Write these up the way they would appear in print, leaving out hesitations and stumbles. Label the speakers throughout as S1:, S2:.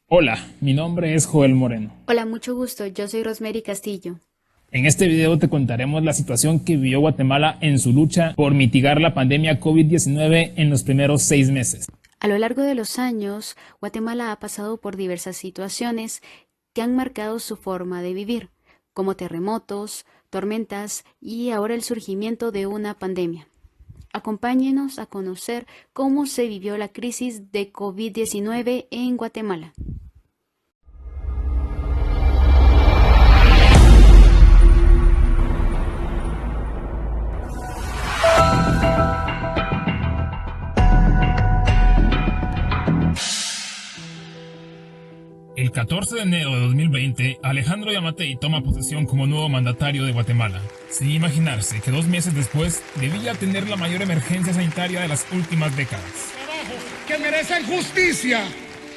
S1: Hola, mi nombre es Joel Moreno.
S2: Hola, mucho gusto. Yo soy Rosemary Castillo.
S1: En este video te contaremos la situación que vivió Guatemala en su lucha por mitigar la pandemia COVID-19 en los primeros 6 meses.
S2: A lo largo de los años, Guatemala ha pasado por diversas situaciones que han marcado su forma de vivir, como terremotos, tormentas y ahora el surgimiento de una pandemia. Acompáñenos a conocer cómo se vivió la crisis de COVID-19 en Guatemala.
S1: El 14 de enero de 2020, Alejandro Yamatei toma posesión como nuevo mandatario de Guatemala, sin imaginarse que 2 meses después debía tener la mayor emergencia sanitaria de las últimas décadas.
S3: Que merecen justicia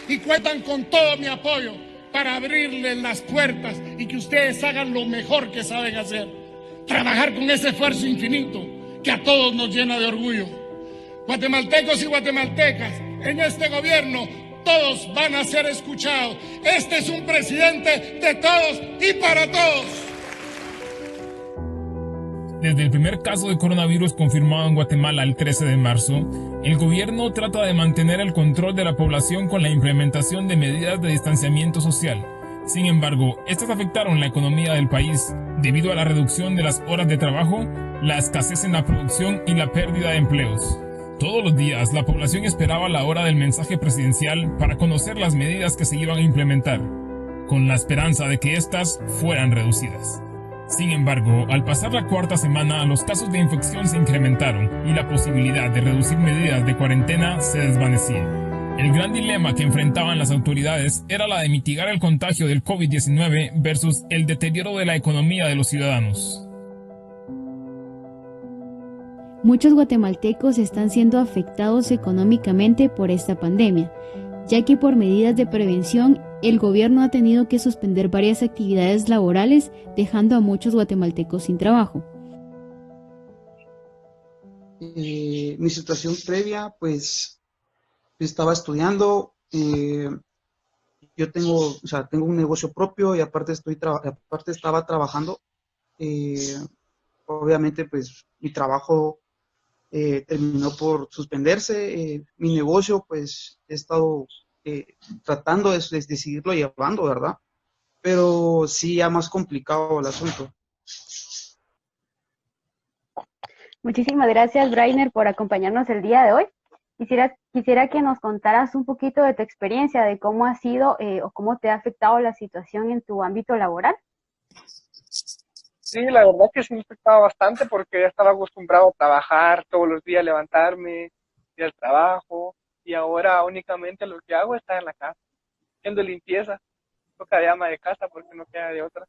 S3: y cuentan con todo mi apoyo para abrirles las puertas y que ustedes hagan lo mejor que saben hacer. Trabajar con ese esfuerzo infinito que a todos nos llena de orgullo. Guatemaltecos y guatemaltecas, en este gobierno todos van a ser escuchados. Este es un presidente de todos y para todos.
S1: Desde el primer caso de coronavirus confirmado en Guatemala el 13 de marzo, el gobierno trata de mantener el control de la población con la implementación de medidas de distanciamiento social. Sin embargo, estas afectaron la economía del país debido a la reducción de las horas de trabajo, la escasez en la producción y la pérdida de empleos. Todos los días, la población esperaba la hora del mensaje presidencial para conocer las medidas que se iban a implementar, con la esperanza de que éstas fueran reducidas. Sin embargo, al pasar la cuarta semana, los casos de infección se incrementaron y la posibilidad de reducir medidas de cuarentena se desvanecía. El gran dilema que enfrentaban las autoridades era la de mitigar el contagio del COVID-19 versus el deterioro de la economía de los ciudadanos.
S2: Muchos guatemaltecos están siendo afectados económicamente por esta pandemia, ya que por medidas de prevención el gobierno ha tenido que suspender varias actividades laborales, dejando a muchos guatemaltecos sin trabajo.
S4: Mi situación previa, pues estaba estudiando, yo tengo un negocio propio y aparte estaba trabajando. eh, Obviamente, pues mi trabajo terminó por suspenderse. Mi negocio, pues he estado tratando de seguirlo llevando, ¿verdad? Pero sí, ya más complicado el asunto.
S5: Muchísimas gracias, Brainer, por acompañarnos el día de hoy. Quisiera que nos contaras un poquito de tu experiencia, de cómo ha sido o cómo te ha afectado la situación en tu ámbito laboral.
S6: Sí, la verdad que sí me afectaba bastante porque ya estaba acostumbrado a trabajar todos los días, levantarme, ir al trabajo, y ahora únicamente lo que hago es estar en la casa, haciendo limpieza, toca de ama de casa porque no queda de otra.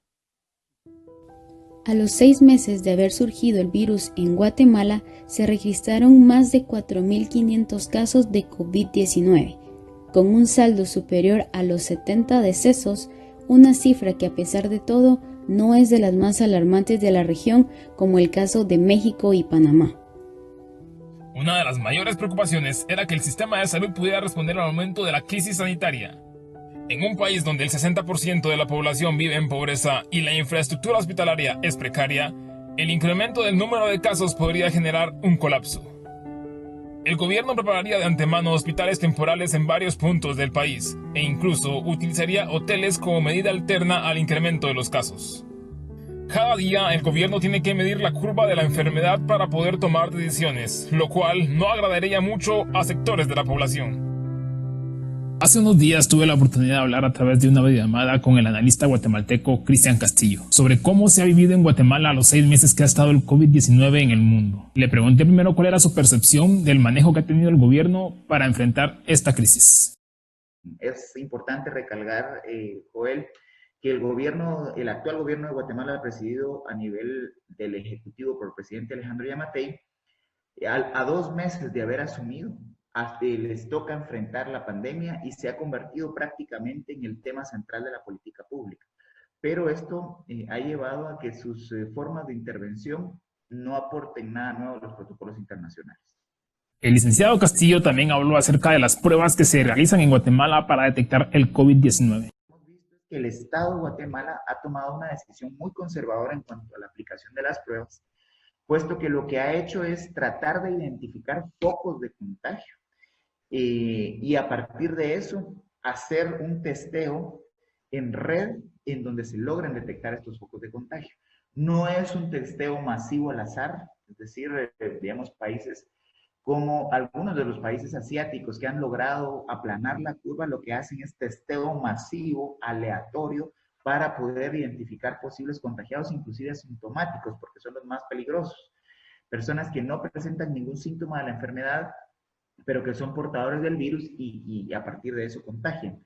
S2: A los 6 meses de haber surgido el virus en Guatemala, se registraron más de 4.500 casos de COVID-19, con un saldo superior a los 70 decesos, una cifra que a pesar de todo no es de las más alarmantes de la región, como el caso de México y Panamá.
S1: Una de las mayores preocupaciones era que el sistema de salud pudiera responder al aumento de la crisis sanitaria. En un país donde el 60% de la población vive en pobreza y la infraestructura hospitalaria es precaria, el incremento del número de casos podría generar un colapso. El gobierno prepararía de antemano hospitales temporales en varios puntos del país e incluso utilizaría hoteles como medida alterna al incremento de los casos. Cada día el gobierno tiene que medir la curva de la enfermedad para poder tomar decisiones, lo cual no agradaría mucho a sectores de la población. Hace unos días tuve la oportunidad de hablar a través de una videollamada con el analista guatemalteco Cristian Castillo sobre cómo se ha vivido en Guatemala a los 6 meses que ha estado el COVID-19 en el mundo. Le pregunté primero cuál era su percepción del manejo que ha tenido el gobierno para enfrentar esta crisis.
S7: Es importante recalcar, Joel, que el actual gobierno de Guatemala, presidido a nivel del Ejecutivo por el presidente Alejandro Yamatei, a 2 meses de haber asumido, les toca enfrentar la pandemia y se ha convertido prácticamente en el tema central de la política pública. Pero esto ha llevado a que sus formas de intervención no aporten nada nuevo a los protocolos internacionales.
S1: El licenciado Castillo también habló acerca de las pruebas que se realizan en Guatemala para detectar el COVID-19.
S7: Hemos visto que el Estado de Guatemala ha tomado una decisión muy conservadora en cuanto a la aplicación de las pruebas, puesto que lo que ha hecho es tratar de identificar focos de contagio y a partir de eso hacer un testeo en red en donde se logren detectar estos focos de contagio. No es un testeo masivo al azar, es decir, digamos, países como algunos de los países asiáticos que han logrado aplanar la curva, lo que hacen es testeo masivo, aleatorio, para poder identificar posibles contagiados, inclusive asintomáticos, porque son los más peligrosos. Personas que no presentan ningún síntoma de la enfermedad, pero que son portadores del virus y a partir de eso contagian.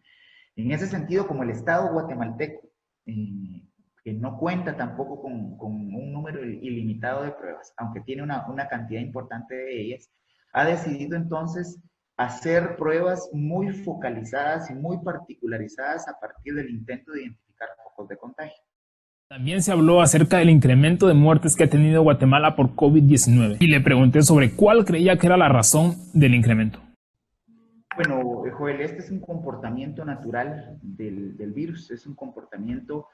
S7: En ese sentido, como el Estado guatemalteco, que no cuenta tampoco con un número ilimitado de pruebas, aunque tiene una cantidad importante de ellas, ha decidido entonces hacer pruebas muy focalizadas y muy particularizadas a partir del intento de identificar focos de contagio.
S1: También se habló acerca del incremento de muertes que ha tenido Guatemala por COVID-19 y le pregunté sobre cuál creía que era la razón del incremento.
S7: Bueno, Joel, este es un comportamiento natural del virus, es un comportamiento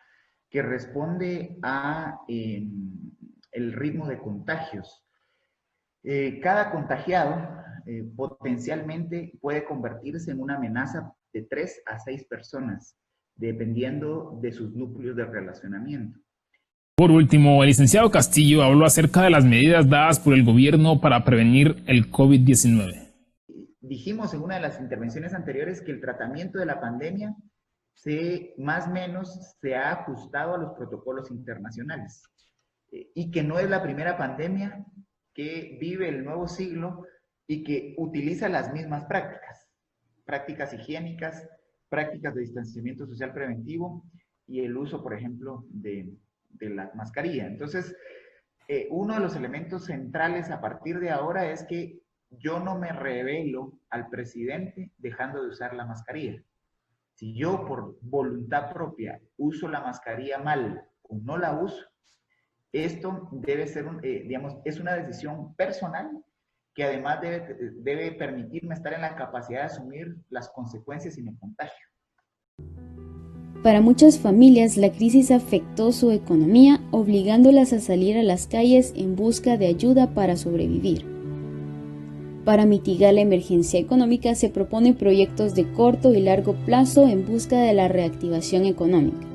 S7: que responde a el ritmo de contagios. Cada contagiado potencialmente puede convertirse en una amenaza de 3 a 6 personas, dependiendo de sus núcleos de relacionamiento.
S1: Por último, el licenciado Castillo habló acerca de las medidas dadas por el gobierno para prevenir el COVID-19.
S7: Dijimos en una de las intervenciones anteriores que el tratamiento de la pandemia más o menos se ha ajustado a los protocolos internacionales y que no es la primera pandemia que vive el nuevo siglo y que utiliza las mismas prácticas higiénicas, prácticas de distanciamiento social preventivo y el uso, por ejemplo, de la mascarilla. Entonces, uno de los elementos centrales a partir de ahora es que yo no me revelo al presidente dejando de usar la mascarilla. Si yo por voluntad propia uso la mascarilla mal o no la uso, esto debe ser, es una decisión personal que además debe permitirme estar en la capacidad de asumir las consecuencias si me contagio.
S2: Para muchas familias, la crisis afectó su economía, obligándolas a salir a las calles en busca de ayuda para sobrevivir. Para mitigar la emergencia económica, se proponen proyectos de corto y largo plazo en busca de la reactivación económica.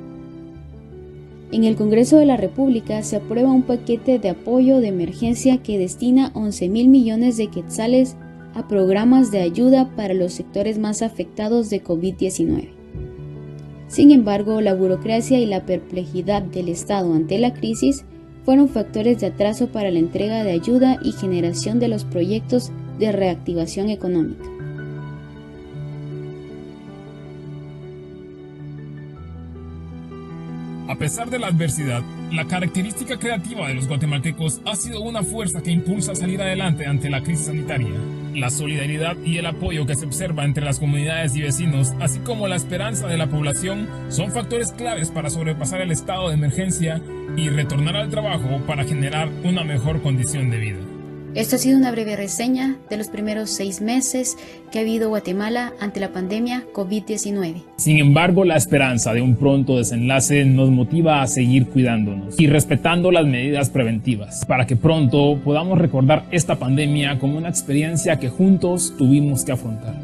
S2: En el Congreso de la República se aprueba un paquete de apoyo de emergencia que destina 11.000 millones de quetzales a programas de ayuda para los sectores más afectados de COVID-19. Sin embargo, la burocracia y la perplejidad del Estado ante la crisis fueron factores de atraso para la entrega de ayuda y generación de los proyectos de reactivación económica.
S1: A pesar de la adversidad, la característica creativa de los guatemaltecos ha sido una fuerza que impulsa a salir adelante ante la crisis sanitaria. La solidaridad y el apoyo que se observa entre las comunidades y vecinos, así como la esperanza de la población, son factores claves para sobrepasar el estado de emergencia y retornar al trabajo para generar una mejor condición de vida.
S2: Esto ha sido una breve reseña de los primeros 6 meses que ha vivido Guatemala ante la pandemia COVID-19.
S1: Sin embargo, la esperanza de un pronto desenlace nos motiva a seguir cuidándonos y respetando las medidas preventivas, para que pronto podamos recordar esta pandemia como una experiencia que juntos tuvimos que afrontar.